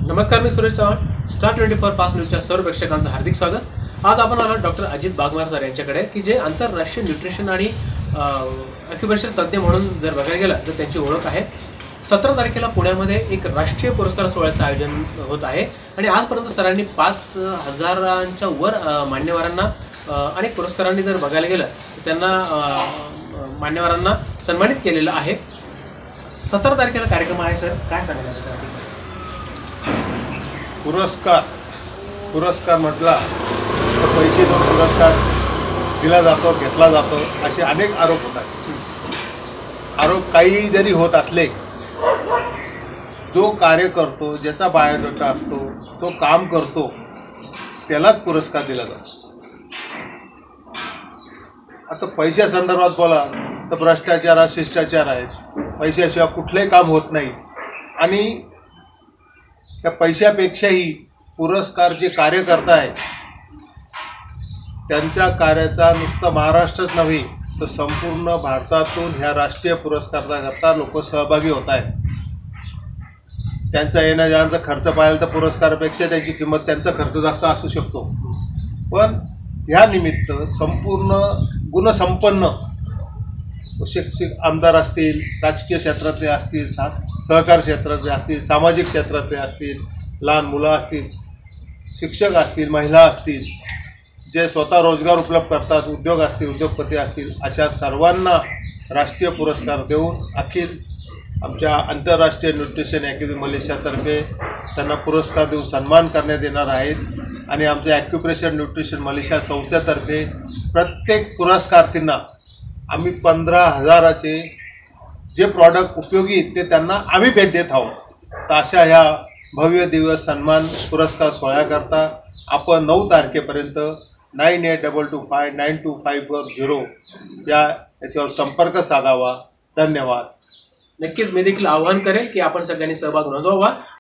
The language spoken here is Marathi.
नमस्कार, मी सुरेश चव्हाण. स्टार 24 फास्ट न्यूजच्या सर्व प्रेक्षकांचं हार्दिक स्वागत. आज आपण आलो डॉक्टर अजित बागमार सर यांच्याकडे, की जे आंतरराष्ट्रीय न्यूट्रिशन आणि ॲक्युप्रेशर तज्ज्ञ म्हणून जर बघायला गेलं तर त्यांची ओळख आहे. 17 तारखेला पुण्यामध्ये एक राष्ट्रीय पुरस्कार सोहळ्याचं आयोजन होत आहे आणि आजपर्यंत सरांनी 5,000च्या वर मान्यवरांना अनेक पुरस्कारांनी जर बघायला गेलं तर त्यांना मान्यवरांना सन्मानित केलेलं आहे. 17 तारखेला कार्यक्रम आहे. सर, काय सांगायला त्यासाठी? पुरस्कार म्हटला तर पैसे देऊन पुरस्कार दिला जातो, घेतला जातो, असे अनेक आरोप होतात. आरोप काही जरी होत असले, जो कार्य करतो, ज्याचा बायोडाटा असतो, तो काम करतो, त्यालाच पुरस्कार दिला जातो. आता पैशासंदर्भात बोला तर भ्रष्टाचार, शिष्टाचार आहेत. पैशाशिवाय कुठलंही काम होत नाही. आणि त्या पैशापेक्षाही पुरस्कार जे कार्य करतायत त्यांच्या कार्याचा नुसतं महाराष्ट्रच नव्हे तर संपूर्ण भारतातून ह्या राष्ट्रीय पुरस्काराकरता लोक सहभागी होत आहेत. त्यांचा येण्या जाण्याचा खर्च पाहिला तर पुरस्कारापेक्षा त्यांची किंमत, त्यांचा खर्च जास्त असू शकतो. पण ह्या निमित्त संपूर्ण गुणसंपन्न शिक्षक आमदार असतील, राजकीय क्षेत्रातले असतील, सहकार क्षेत्रातले असतील, सामाजिक क्षेत्रातले असतील, लहान मुलं असतील, शिक्षक असतील, महिला असतील, जे स्वतः रोजगार उपलब्ध करतात, उद्योग असतील, उद्योगपती असतील, अशा सर्वांना राष्ट्रीय पुरस्कार देऊन अखिल आमच्या आंतरराष्ट्रीय न्यूट्रिशन अकॅडमी मलेशियातर्फे त्यांना पुरस्कार देऊन सन्मान करण्यात येणार आहेत. आणि आमच्या ॲक्युप्रेशर न्यूट्रिशन मलेशिया संस्थेतर्फे प्रत्येक पुरस्कारार्थींना आम्ही 15,000चे जे प्रॉडक्ट उपयोगी ते त्यांना आम्ही भेट देत आहोत. तर अशा ह्या भव्य दिवस सन्मान पुरस्कार सोहळ्याकरता आपण 9 तारखेपर्यंत 9822592540 याच्यावर संपर्क साधावा. धन्यवाद. नक्कीच मी देखील आवाहन करेल की आपण सगळ्यांनी सहभाग नोंदवावा.